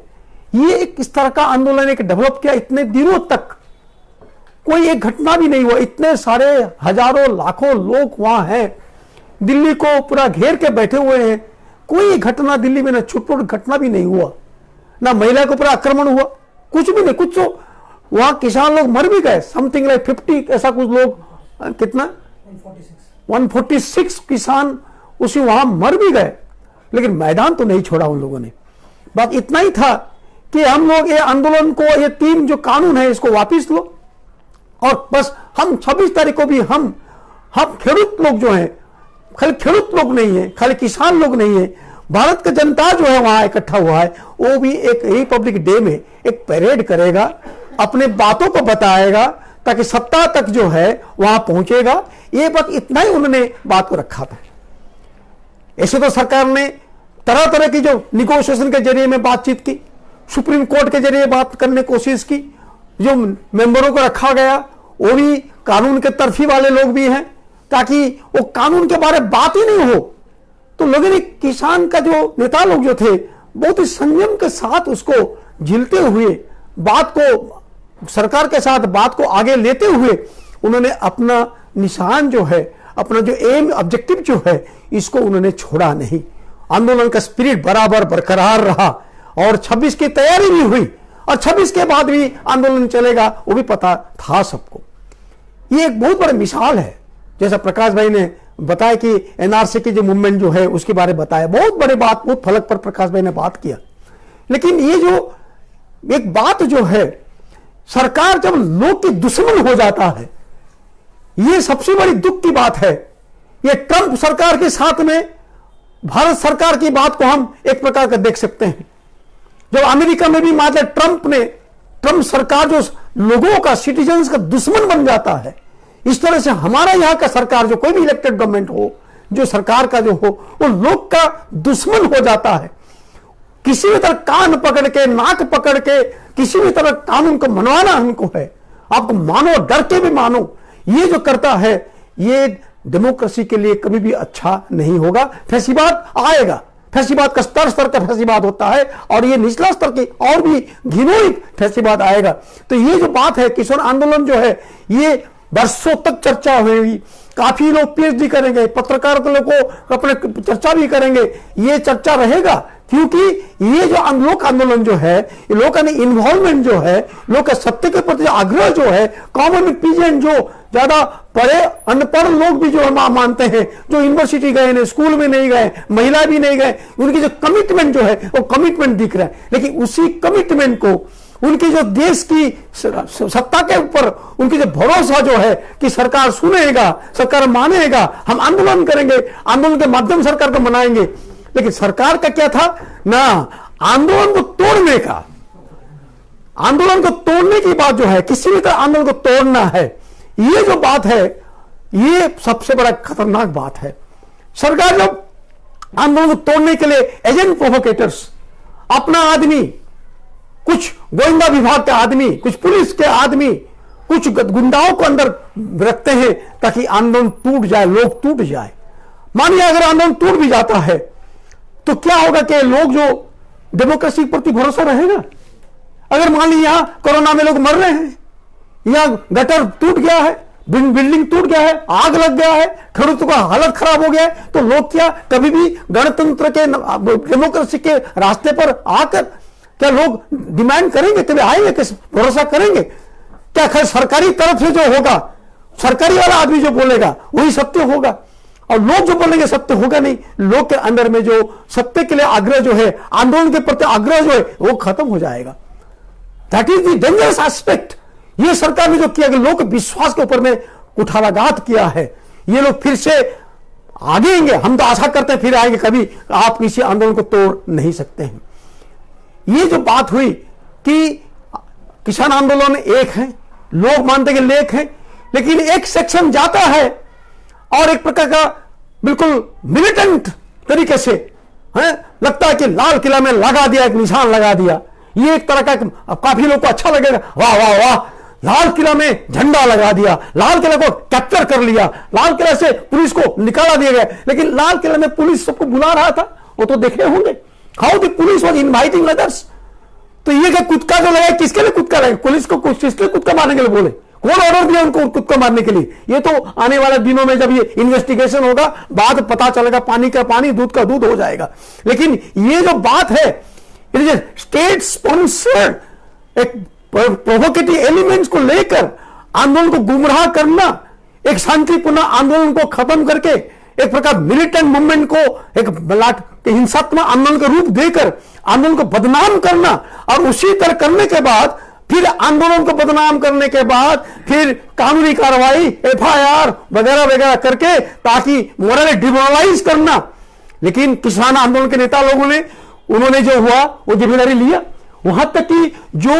[SPEAKER 3] ये एक इस तरह का आंदोलन एक डेवलप किया, इतने दिनों तक कोई एक घटना भी नहीं हुआ। इतने सारे हजारों लाखों लोग वहां हैं, दिल्ली को पूरा घेर के बैठे हुए हैं, कोई घटना दिल्ली में ना छुटपुट घटना भी नहीं हुआ, ना महिला के ऊपर आक्रमण हुआ, कुछ भी नहीं। कुछ तो वहां किसान लोग मर भी गए, समथिंग लाइक 50 ऐसा कुछ लोग, कितना 146 किसान उसी वहां मर भी गए, लेकिन मैदान तो नहीं छोड़ा उन लोगों ने। बात इतना ही था कि हम लोग ये आंदोलन को, ये 3 जो कानून है इसको वापस लो, और बस हम 26 तारीख को भी हम खेडूत लोग जो हैं, खाली खेडूत लोग नहीं है, खाली किसान लोग नहीं है, भारत का जनता जो है वहां इकट्ठा हुआ है, वो भी एक रिपब्लिक डे में एक परेड करेगा, अपने बातों को बताएगा, ताकि सत्ता तक जो है वहां पहुंचेगा। ये बात इतना ही उन्होंने बात को रखा था। ऐसे तो सरकार ने तरह तरह की जो निगोशिएशन के जरिए में बातचीत की, सुप्रीम कोर्ट के जरिए बात करने की कोशिश की, जो मेंबरों को रखा गया वो भी कानून के तरफी वाले लोग भी हैं, ताकि वो कानून के बारे में बात ही नहीं हो। तो लोगों ने, किसान का जो नेता लोग जो थे, बहुत ही संयम के साथ उसको झेलते हुए, बात को सरकार के साथ बात को आगे लेते हुए, उन्होंने अपना निशान जो है, अपना जो एम ऑब्जेक्टिव जो है, इसको उन्होंने छोड़ा नहीं। आंदोलन का स्पिरिट बराबर बरकरार रहा, और 26 की तैयारी भी हुई, और 26 के बाद भी आंदोलन चलेगा, वो भी पता था सबको। ये एक बहुत बड़ी मिसाल है। जैसा प्रकाश भाई ने बताया कि एनआरसी की जो मूवमेंट जो है उसके बारे में बताया, बहुत बड़ी बात, बहुत फलक पर प्रकाश भाई ने बात किया। लेकिन ये जो एक बात जो है, सरकार जब लोग की दुश्मन हो जाता है, ये सबसे बड़ी दुख की बात है। ये ट्रंप सरकार के साथ में भारत सरकार की बात को हम एक प्रकार का देख सकते हैं। जब अमेरिका में भी मतलब ट्रंप सरकार जो लोगों का, सिटीजन्स का दुश्मन बन जाता है, इस तरह से हमारा यहां का सरकार, जो कोई भी इलेक्टेड गवर्नमेंट हो, जो सरकार का जो हो, वो लोग का दुश्मन हो जाता है। किसी भी तरह कान पकड़ के, नाक पकड़ के, किसी भी तरह कानून को मनवाना हमको है। आपको मानो, डर के भी मानो। ये जो करता है, ये डेमोक्रेसी के लिए कभी भी अच्छा नहीं होगा। फैसिबाद आएगा, फैसिबाद का स्तर का फैसिबाद होता है, और ये निचला स्तर की और भी घिनौनी फैसिबाद आएगा। तो ये जो बात है, किसान आंदोलन जो है, ये वर्षों तक चर्चा हुई। काफी लोग पीएचडी करेंगे, पत्रकार को अपने चर्चा भी करेंगे। ये चर्चा रहेगा, क्योंकि ये जो लोक आंदोलन जो है, लोगों का इन्वॉल्वमेंट जो है, लोग का सत्य के प्रति आग्रह जो है, कॉमन पीजेंट जो ज्यादा पढ़े अनपढ़ लोग भी जो मानते हैं, जो यूनिवर्सिटी गए नहीं, स्कूल में नहीं गए, महिला भी नहीं गए, उनकी जो कमिटमेंट जो है, वो कमिटमेंट दिख रहा है। लेकिन उसी कमिटमेंट को, उनकी जो देश की सत्ता के ऊपर उनकी जो भरोसा जो है कि सरकार सुनेगा, सरकार मानेगा, हम आंदोलन करेंगे, आंदोलन के माध्यम सरकार को मनाएंगे। लेकिन सरकार का क्या था ना, आंदोलन को तोड़ने का, आंदोलन को तोड़ने की बात जो है, किसी भी तरह आंदोलन को तोड़ना है, ये जो बात है, ये सबसे बड़ा खतरनाक बात है। सरकार जब आंदोलन को तोड़ने के लिए एजेंट प्रोवोकेटर्स, अपना आदमी, कुछ गोविंदा विभाग के आदमी, कुछ पुलिस के आदमी, कुछ गुंडाओं को अंदर रखते हैं, ताकि आंदोलन टूट जाए, लोग टूट जाए। मानिए अगर आंदोलन टूट भी जाता है, तो क्या होगा कि लोग जो डेमोक्रेसी के प्रति भरोसा रहेगा। अगर मान लीजिए यहां कोरोना में लोग मर रहे हैं, यहां गटर टूट गया है, बिल्डिंग टूट गया है, आग लग गया है, खेडूतों का हालत खराब हो गया है, तो लोग क्या कभी भी गणतंत्र के, डेमोक्रेसी के रास्ते पर आकर क्या लोग डिमांड करेंगे, कभी आएंगे, किस भरोसा करेंगे? क्या खैर सरकारी तरफ से जो होगा, सरकारी वाला आदमी जो बोलेगा वही सत्य होगा, और लोग जो बोलेंगे सत्य होगा नहीं। लोग के अंदर में जो सत्य के लिए आग्रह जो है, आंदोलन के प्रति आग्रह जो है, वो खत्म हो जाएगा। That is the dangerous aspect. ये सरकार ने जो किया कि लोग विश्वास के ऊपर में कुठाराघात किया है, ये लोग फिर से आगे आएंगे। हम तो आशा करते हैं फिर आएंगे, कभी आप किसी आंदोलन को तोड़ नहीं सकते हैं। ये जो बात हुई कि किसान आंदोलन एक है, लोग मानते कि लेख है, लेकिन एक सेक्शन जाता है और एक प्रकार का बिल्कुल मिलिटेंट तरीके से है, लगता है कि लाल किला में लगा दिया, एक निशान लगा दिया। ये एक तरह का काफी लोग को अच्छा लगेगा, वाह वाह वाह, लाल किला में झंडा लगा दिया, लाल किला को कैप्चर कर लिया, लाल किला से पुलिस को निकाला दिया गया। लेकिन लाल किला में पुलिस सबको बुला रहा था, वो तो देखे होंगे, how the police was inviting others. तो ये क्या कुत्ता जो लगा, किसके लिए कुत्ता लगा? पुलिस को किसके कुत्ता मारने के लिए बोले? कौन ऑर्डर दिया उनको कुत्ता मारने के लिए? ये तो आने वाले दिनों में जब ये इन्वेस्टिगेशन होगा, बाद पता चलेगा, पानी का पानी दूध का दूध हो जाएगा। लेकिन ये जो बात है, इट इज स्टेट स्पॉन्सर्ड एक प्रोवोकेटिव एलिमेंट्स को लेकर आंदोलन को गुमराह करना, एक शांतिपूर्ण आंदोलन को खत्म करके एक प्रकार मिलिटेंट मूवमेंट को एक हिंसात्मक आंदोलन का रूप देकर आंदोलन को बदनाम करना, और उसी तरह करने के बाद फिर आंदोलन को बदनाम करने के बाद फिर कानूनी कार्रवाई, एफआईआर वगैरह वगैरह करके ताकि मोरल डिमोरलाइज करना। लेकिन किसान आंदोलन के नेता लोगों ने, उन्होंने जो हुआ वो जिम्मेदारी लिया। वहां तक कि जो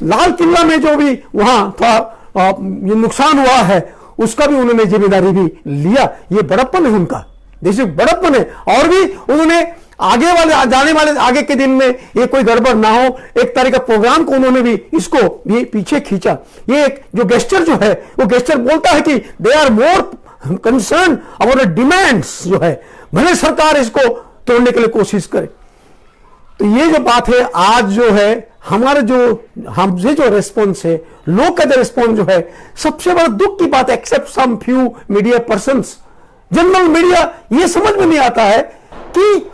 [SPEAKER 3] लाल किला में जो भी वहां था ये नुकसान हुआ है, उसका भी उन्होंने जिम्मेदारी भी लिया। ये बड़प्पन है उनका, जैसे बड़प्पन है। और भी उन्होंने आगे वाले जाने वाले आगे के दिन में ये कोई गड़बड़ ना हो, एक तरह का प्रोग्राम को उन्होंने भी इसको भी पीछे खींचा। ये एक जो गेस्चर जो है, वो गेस्चर बोलता है कि they are more concern about the demands जो है, भले सरकार इसको तोड़ने के लिए कोशिश करे। तो ये जो बात है आज जो है हमारे जो हमसे जो रेस्पॉन्स है, लोग का जो रेस्पॉन्स जो है, सबसे बड़ा दुख की बात है, except some few media persons, general media ये समझ में नहीं आता है कि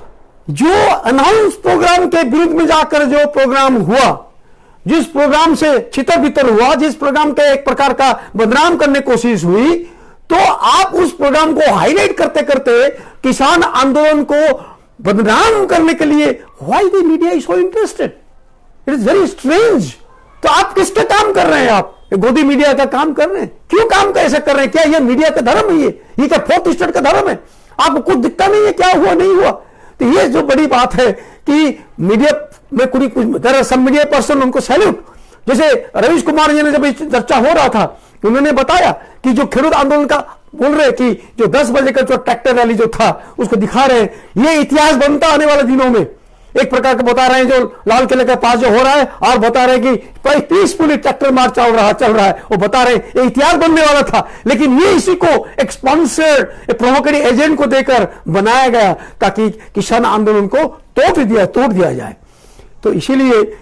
[SPEAKER 3] जो अनाउंस प्रोग्राम के विरुद्ध में जाकर जो प्रोग्राम हुआ, जिस प्रोग्राम से छितर बितर हुआ, जिस प्रोग्राम के एक प्रकार का बदनाम करने की कोशिश हुई, तो आप उस प्रोग्राम को हाईलाइट करते करते किसान आंदोलन को बदनाम करने के लिए why the media is so interested? It is very strange. तो आप किसका काम कर रहे हैं? आप गोदी मीडिया का काम कर रहे हैं? क्यों काम कैसे कर रहे हैं? क्या ये मीडिया का धर्म है? ये क्या फोर्थ स्टेट का धर्म है? आपको कुछ दिखता नहीं है क्या हुआ नहीं हुआ? तो ये जो बड़ी बात है कि मीडिया में कुछ सब मीडिया पर्सन, उनको सैल्यूट। जैसे रवीश कुमार जी ने जब चर्चा हो रहा था, उन्होंने बताया कि जो खेडूत आंदोलन का बोल रहे कि जो 10 बजे का जो ट्रैक्टर रैली जो था उसको दिखा रहे हैं, ये इतिहास बनता आने वाले दिनों में। एक प्रकार का बता रहे हैं जो लाल किले के पास जो हो रहा है, और बता रहे हैं कि पीसफुली ट्रैक्टर मार्च चल रहा है, वो बता रहे हैं ये इतिहास बनने वाला था। लेकिन ये इसी को एक स्पॉन्सर्ड प्रोवोकेटिव एजेंट को देकर बनाया गया ताकि किसान आंदोलन को तोड़ दिया जाए। तो इसीलिए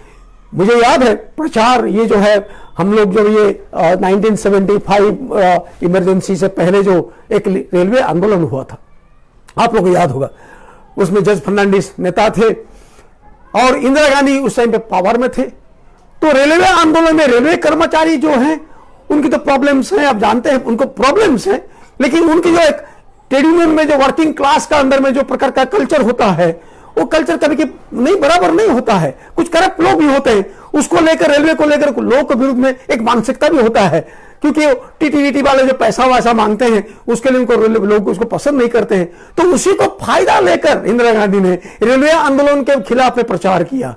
[SPEAKER 3] मुझे याद है प्रचार ये जो है, हम लोग जो ये 1975 इमरजेंसी से पहले जो एक रेलवे आंदोलन हुआ था, आप लोगों को याद होगा, उसमें जज फर्नांडिस नेता थे और इंदिरा गांधी उस टाइम पे पावर में थे। तो रेलवे आंदोलन में रेलवे कर्मचारी जो हैं, उनकी तो प्रॉब्लम्स हैं, आप जानते हैं उनको प्रॉब्लम्स हैं, लेकिन उनकी जो एक ट्रेड यूनियन में जो वर्किंग क्लास का अंदर में जो प्रकार का कल्चर होता है, वो कल्चर कभी नहीं बराबर नहीं होता है। कुछ करप्ट लोग भी होते हैं, उसको लेकर रेलवे को लेकर लोगों के विरुद्ध में एक मानसिकता भी होता है, क्योंकि टीटी वाले जो पैसा वैसा मांगते हैं उसके लिए उनको लोग उसको पसंद नहीं करते हैं। तो उसी को फायदा लेकर इंदिरा गांधी ने रेलवे आंदोलन के खिलाफ में प्रचार किया,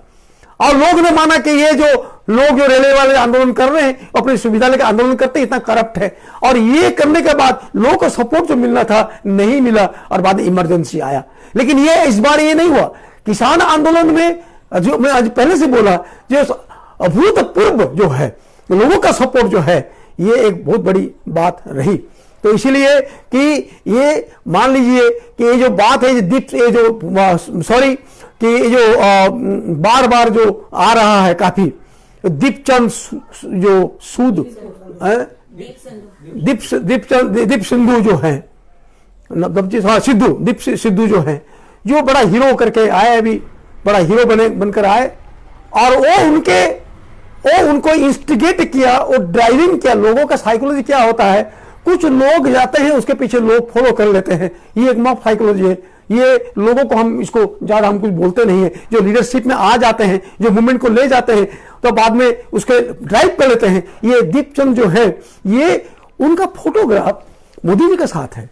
[SPEAKER 3] और लोग ने माना कि ये जो लोग जो रेलवे वाले आंदोलन कर रहे हैं, अपनी सुविधा लेकर आंदोलन करते हैं, इतना करप्ट है। और ये करने के बाद लोगों को सपोर्ट जो मिलना था नहीं मिला, और बाद में इमरजेंसी आया। लेकिन ये इस बार ये नहीं हुआ। किसान आंदोलन में जो मैं आज पहले से बोला, जो अभूतपूर्व जो है लोगों का सपोर्ट जो है, ये एक बहुत बड़ी बात रही। तो इसीलिए कि ये मान लीजिए कि ये जो बात है, ये जो सॉरी कि ये जो बार बार जो आ रहा है काफी, दीपचंद जो सूद दीप सिंधु जो है, दीप सिद्धू जो है, जो बड़ा हीरो करके आए, अभी बड़ा हीरो बनकर आए, और वो उनको इंस्टिगेट किया, वो ड्राइविंग किया। लोगों का साइकोलॉजी क्या होता है, कुछ लोग जाते हैं उसके पीछे लोग फॉलो कर लेते हैं, ये एक मॉब साइकोलॉजी है। ये लोगों को हम इसको ज्यादा हम कुछ बोलते नहीं है, जो लीडरशिप में आ जाते हैं, जो मूवमेंट को ले जाते हैं तो बाद में उसके ड्राइव कर लेते हैं। ये दीपचंद जो है, ये उनका फोटोग्राफ मोदी जी के साथ है,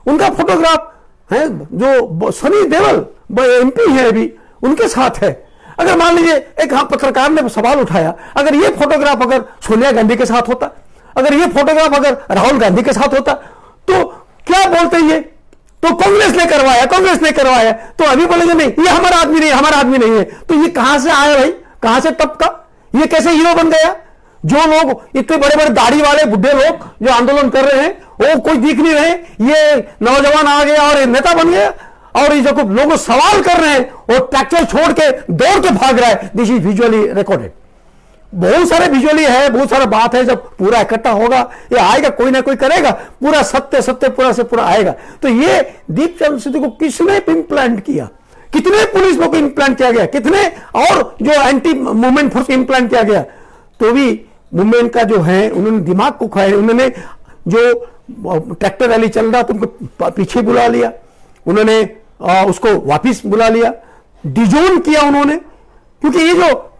[SPEAKER 3] उनका फोटोग्राफ है जो सनी देओल MP है अभी, उनके साथ है। अगर मान लीजिए एक पत्रकार ने सवाल उठाया, अगर ये फोटोग्राफ अगर सोनिया गांधी के साथ होता, अगर ये फोटोग्राफ अगर राहुल गांधी के साथ होता, तो क्या बोलते ये तो कांग्रेस ने करवाया, कांग्रेस ने करवाया, तो अभी बोलेंगे नहीं ये हमारा आदमी नहीं, हमारा आदमी नहीं है। तो ये कहां से आया भाई, कहां से टपका, ये कैसे हीरो बन गया? जो लोग इतने बड़े बड़े दाढ़ी वाले बुढ़े लोग जो आंदोलन कर रहे हैं वो कोई दिख नहीं रहे, ये नौजवान आ गया और नेता बन गया। और ये जो लोग सवाल कर रहे हैं वो ट्रैक्टर छोड़ के दौड़ के भाग रहा है। दिस इज विजुअली रिकॉर्डेड, बहुत सारे विजुअली है, बहुत सारा बात है। जब पूरा इकट्ठा होगा ये आएगा, कोई ना कोई करेगा, पूरा सत्य सत्य पूरा से पूरा आएगा। तो ये दीपचंद सिद्धू को किसने इम्प्लांट किया, कितने पुलिस को इम्प्लांट किया गया, कितने और जो एंटी मूवमेंट फोर्स इम्प्लांट किया गया, तो भी मूवमेंट का जो है उन्होंने दिमाग को खाया। उन्होंने जो ट्रैक्टर रैली चल रहा था उनको पीछे बुला लिया, उन्होंने उसको वापिस बुला लिया, डिजोन किया उन्होंने। क्योंकि ये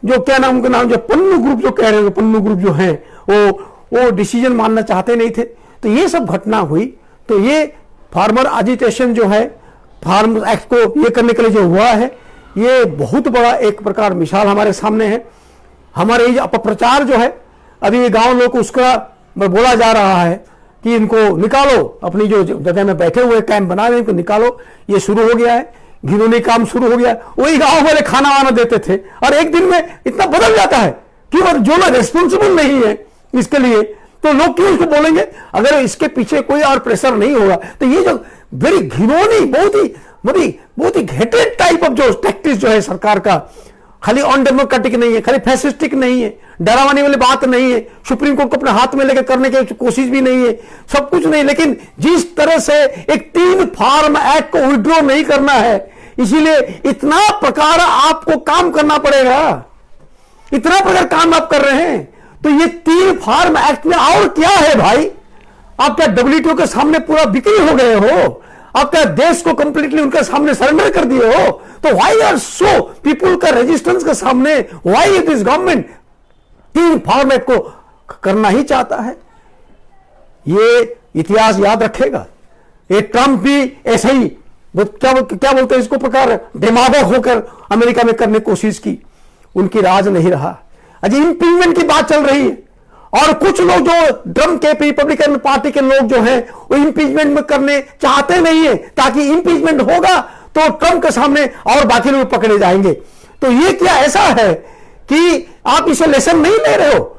[SPEAKER 3] जो क्या नाम उनका नाम जो पन्नू ग्रुप जो कह रहे हैं, पन्नू ग्रुप जो है वो डिसीजन मानना चाहते नहीं थे। तो ये सब घटना हुई। तो ये फार्मर एजिटेशन जो है, फार्मर एक्ट को ये करने के लिए जो हुआ है, ये बहुत बड़ा एक प्रकार मिसाल हमारे सामने है। हमारे ये अपप्रचार जो है, अभी ये गांव लोग उसका बोला जा रहा है कि इनको निकालो, अपनी जो जगह में बैठे हुए कैंप बना रहे हैं इनको निकालो। ये शुरू हो गया है, घिनौनी काम शुरू हो गया। वही गांव वाले खाना वाना देते थे और एक दिन में इतना बदल जाता है कि जो लोग रेस्पॉन्सिबल नहीं है इसके लिए, तो लोग क्यों इसको बोलेंगे? अगर इसके पीछे कोई और प्रेशर नहीं होगा तो ये जो वेरी घिनौनी, बहुत ही हेटेड टाइप ऑफ जो टैक्टिस जो है सरकार का, खाली ऑन डेमोक्रेटिक नहीं है, खाली फैसिस्टिक नहीं है, डरावाने वाली बात नहीं है, सुप्रीम कोर्ट को अपने हाथ में लेकर करने की कोशिश भी नहीं है, सब कुछ नहीं। लेकिन जिस तरह से एक 3 फार्म एक्ट को विड्रॉ नहीं करना है, इसीलिए इतना प्रकार आपको काम करना पड़ेगा, इतना प्रकार काम आप कर रहे हैं। तो ये 3 फार्म एक्ट में और क्या है भाई? आप क्या WTO के सामने पूरा बिक्री हो गए हो? आपका देश को कंप्लीटली उनके सामने सरेंडर कर दिए हो? तो व्हाई आर सो पीपुल का रेजिस्टेंस के सामने, व्हाई दिस गवर्नमेंट 3 फॉर्मेट को करना ही चाहता है? ये इतिहास याद रखेगा। ये ट्रंप भी ऐसे ही क्या बोलते हैं इसको प्रकार डेमागोग होकर अमेरिका में करने की कोशिश की, उनकी राज नहीं रहा। अजी इंपीचमेंट की बात चल रही है और कुछ लोग जो ट्रंप के रिपब्लिकन पार्टी के लोग जो हैं वो इंपीचमेंट में करने चाहते नहीं है, ताकि इंपीचमेंट होगा तो ट्रंप के सामने और बाकी लोग पकड़े जाएंगे। तो ये क्या ऐसा है कि आप इसे लेसन नहीं ले रहे हो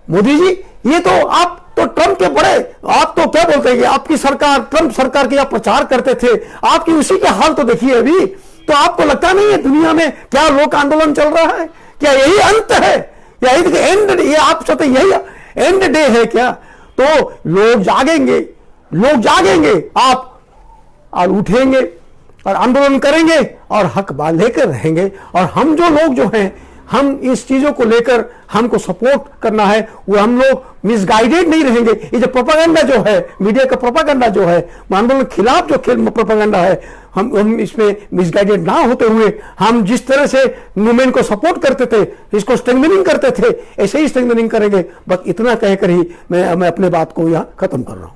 [SPEAKER 3] मोदी जी? ये तो आप तो ट्रंप के बड़े, आप तो क्या बोलते हैं, आपकी सरकार, ट्रंप सरकार की आप प्रचार करते थे, आपकी उसी के हाल तो देखिए अभी। तो आपको लगता नहीं है दुनिया में क्या लोक आंदोलन चल रहा है? क्या यही अंत है? यही एंड, ये आप चाहते यही एंड डे है क्या? तो लोग जागेंगे, आप और उठेंगे और आंदोलन करेंगे और हक बात लेकर रहेंगे। और हम जो लोग जो हैं, हम इस चीजों को लेकर हमको सपोर्ट करना है, वो हम लोग मिसगाइडेड नहीं रहेंगे। ये जो प्रोपेगेंडा जो है, मीडिया का प्रोपेगेंडा जो है, आंदोलन के खिलाफ जो प्रोपेगेंडा है, हम इसमें मिसगाइडेड ना होते हुए हम जिस तरह से मूवमेंट को सपोर्ट करते थे, इसको स्ट्रेंथनिंग करते थे, ऐसे ही स्ट्रेंथनिंग करेंगे। बस इतना कहकर ही मैं अपने बात को यहाँ खत्म कर रहा हूं।